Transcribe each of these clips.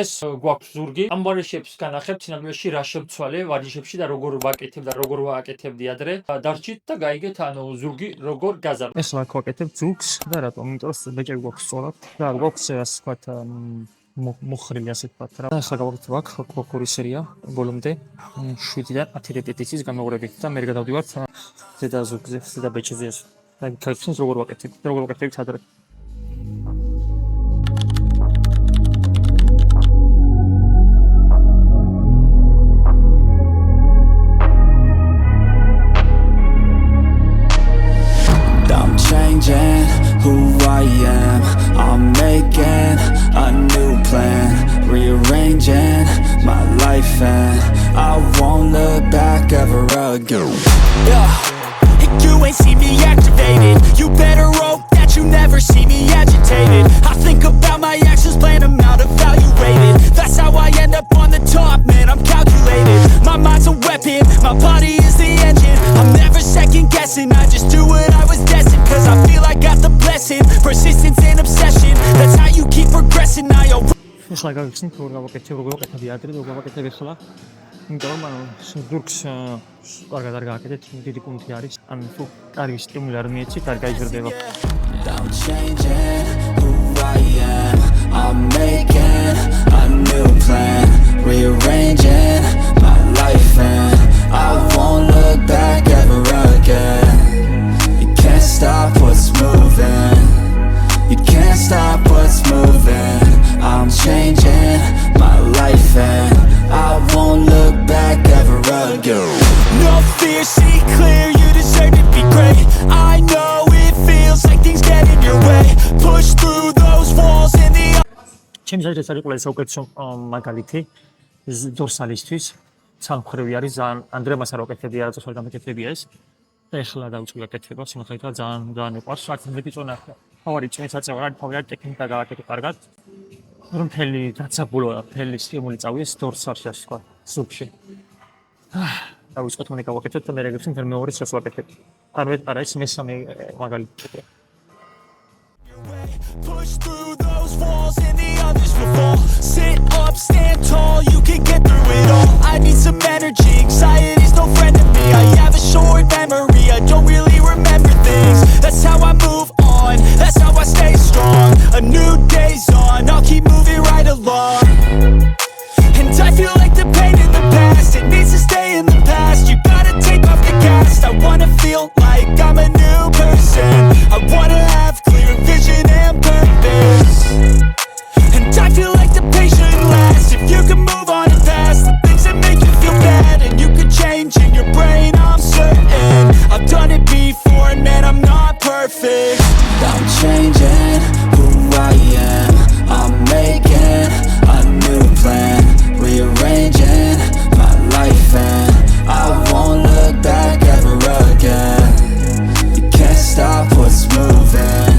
ეს გვაქვს ზურგი. ამ ვარჯიშებს განახებთ სინამდვილეში რა შევცვალე ვარჯიშებში და როგორ ვაკეთებ და როგორ ვაკეთებდი ადრე. დარჩით და გაიგეთ ზურგი როგორ გაზარდა. ეს რა ვაკეთებ ზურგს და რატომ? იმიტომ რომ ბეჭები გვაქვს სწორად და გვაქვს ასე ვთქვათ მოხრილი ასე ვთქვათ რა. ახლა გავაკეთებ აქ კოქორი სერია ბოლომდე 7-დან 10 რეპეტიციის გამეორებით და მე გადავდივართ ზედა ზურგზე, ზედა ბეჭებზე ასე. და გაიგეთ როგორ ვაკეთებ ადრე. Who I am, I'm making a new plan, rearranging my life and I won't look back ever again. You ain't see me activated, you better hope that you never see me agitated. I think about my actions, plan them out, evaluated. That's how I end up on the top, man, I'm calculated. My mind's a weapon, my body is the engine. I'm never second guessing, I just do what I was destined. Cause I feel I got the blessing, persistence and obsession. That's how you keep progressing, ახლა გავიხსნით როგორ გავაკეთებდი ადრე, როგორ გავაკეთებ ახლა. იმიტომ რომ ზურგს კარგად არ გააკეთეთ, დიდი პუნქტი არის. ან თუ კარგი სტიმული არ მიეცით, არ გაიზრდება. I'm changing who I am, I'm making a new plan, rearranging my life and I won't look back ever again. You can't stop what's moving, you can't stop what's moving. I'm changing my life and I won't look back ever again. No fear, see clear, you deserve to be great. I know it feels like things get in your way. Push through those walls in the ჩემი საერთოდ არის ყველა საუკეთესო მაგალითი დორსალისთვის. სამხრევი არის ძალიან ანდრემას არ ვაკეთებდი, არასდროს არ გამეკეთებია ეს. და ეხლა დავიწყე გაკეთება, სიმართლე ძალიან მიყვარს. აქ მეტი წონა ფავორი წვენს აწევა, რა ფავორი ტექნიკა გავაკეთე კარგად. რომ მთელი დაცაბულო, მთელი სტიმული წავიდეს დორსალში ასე თქვა, ზურგში. დავიწყოთ მე გავაკეთოთ და მე რეგებს მე მეორე წელს ვაკეთებ. არა ეს მესამე მაგალითია. Push through those walls and the others will fall. Sit up, stand tall, you can get through it all. I need some energy, anxiety's no friend of me. I have a short memory, I don't really remember things. That's how I move on, that's how I stay strong. A new day's on, I'll keep moving right along. And I feel like the pain in the past, it needs to stay in the past. You gotta take off the cast, I wanna feel like I'm a new person. I wanna have clear vision and purpose. And I feel like the pain shouldn't last. If you can move on and past the things that make you feel bad, and you could change in your brain, I'm certain. I've done it before and man, I'm not perfect. I'm changing who I am, I'm making a new plan, rearranging my life and I won't look back ever again. You can't stop what's moving,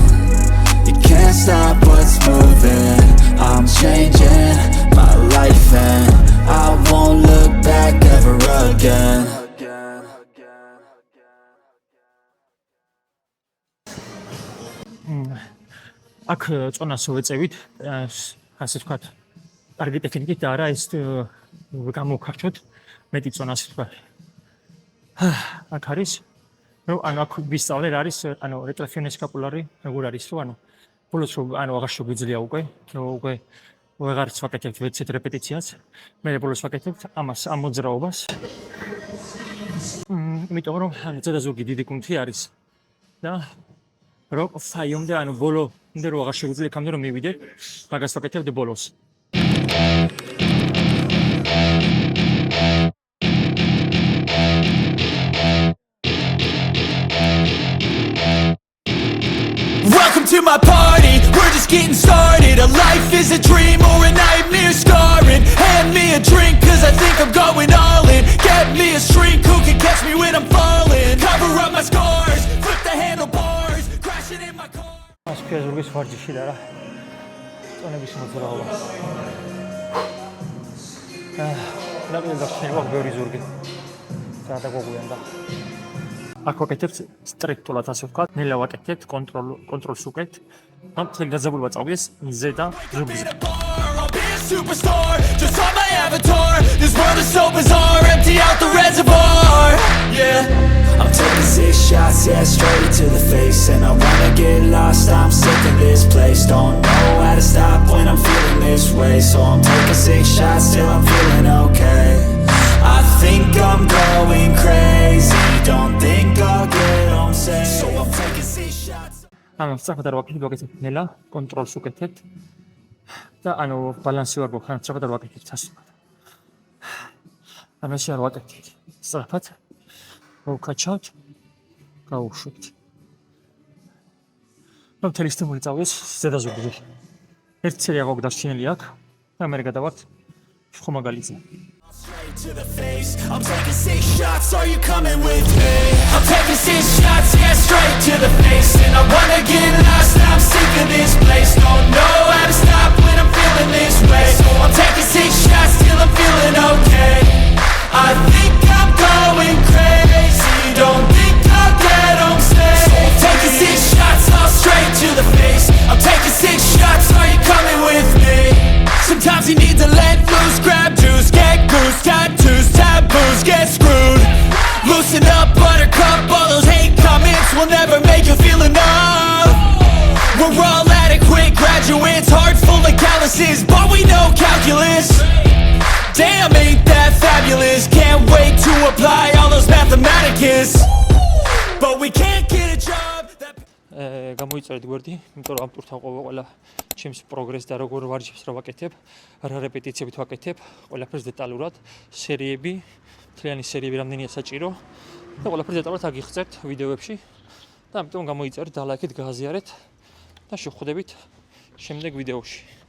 you can't stop what's moving. I'm changing my life and I won't look back ever again. აქ წონას ვეწევით, ასე ვთქვათ, კარგი ტექნიკით და არა ეს გამოვქარჩოთ მეტი წონა ასე ვთქვათ. აქ არის რომ აქ ვისწავლე რა არის რეტრაქციონი სკაპულარი, როგორ არის რომ ბოლოს რომ აღარ შეგვიძლია უკვე ვეღარც ვაკეთებთ ვეცეთ რეპეტიციას. მე ბოლოს ვაკეთებთ ამას ამ მოძრაობას. იმიტომ რომ ზედა ზურგი დიდი კუნთი არის და რომ ფაიომდე ბოლო ნდე რომ აღარ შეგვიძლია იქამდე რომ მივიდე, მაგას ვაკეთებთ ბოლოს. Welcome to my party, we're just getting started. A life is a dream or a nightmare scarring. Hand me a drink cause I think I'm going all in. Get me a shrink who can catch me when I'm falling. Cover up my scars, flip the handlebars, crashing in my car. ასფია ზურგის ვარჯიში და რა წონების მოძრაობა. ნაკლებად დაჩევა ბევრი ზურგი. გადაგვაგვიანდა. აქ ვაკეთებთ სტრექტულად ასე ვთქვათ, ნელა ვაკეთებთ კონტროლს უკეთ. ამ წელი დაძაბულობა წავიდეს ზედა ზურგზე. superstar, just on my avatar. This world is so bizarre, empty out the reservoir. Yeah, I'm taking 6 shots, yeah, straight to the face. And I wanna get lost, I'm sick of this place. Don't know how to stop when I'm feeling this way. So I'm taking 6 shots till I'm feeling okay. I think I'm going crazy, don't think I'll get on safe. So I'm taking 6 shots. ანუ სწრაფად არ ვაკეთებ, ვაკეთებ ნელა, კონტროლს უკეთებ და ანუ ბალანსი ვარ გვაქვს, ანუ სწრაფად არ ვაკეთებ სასწრაფად. ანუ ეს არ ვაკეთებ სწრაფად. ვუკაჩავთ, გავუშვებთ. ნუ მთელი სტიმული წავიდეს ზედაზოგი. ერთი სერია გვდარჩენილი აქ და მე გადავართ ხომაგალიძე. Straight to the face, I'm taking 6 shots, are you coming with me? I'm taking 6 shots, yeah, straight to the face. And I wanna get lost, I'm sick of this place. Don't know how to stop when I'm feeling this way. So I'm taking 6 shots till I'm feeling okay. I think I'm going crazy, don't think I'll get home safe. So I'm taking 6 shots, all straight to the face. I'm taking 6 shots, are you coming with me? Sometimes you need to let loose, grab juice, get goose, tattoos, taboos, get screwed. Loosen up, buttercup, all those hate comments will never make you feel enough. We're all adequate graduates, hearts full of calluses, but we know calculus. Damn, ain't that fabulous? Can't wait to apply all those mathematicus. But we can't get a job that... გამოიწერეთ გვერდი, იმიტომ რომ ამ ტურთან ყოფა ყველა ჩემს პროგრესს და როგორ ვარჯიშებს რა ვაკეთებ, რა რეპეტიციებით ვაკეთებ, ყველაფერს დეტალურად, სერიები, მთლიანი სერიები რამდენია საჭირო და ყველაფერს დეტალურად აგიხსენებთ ვიდეოებში და ამიტომ გამოიწერეთ და ლაიქით, გააზიარეთ და შევხვდებით შემდეგ ვიდეოში.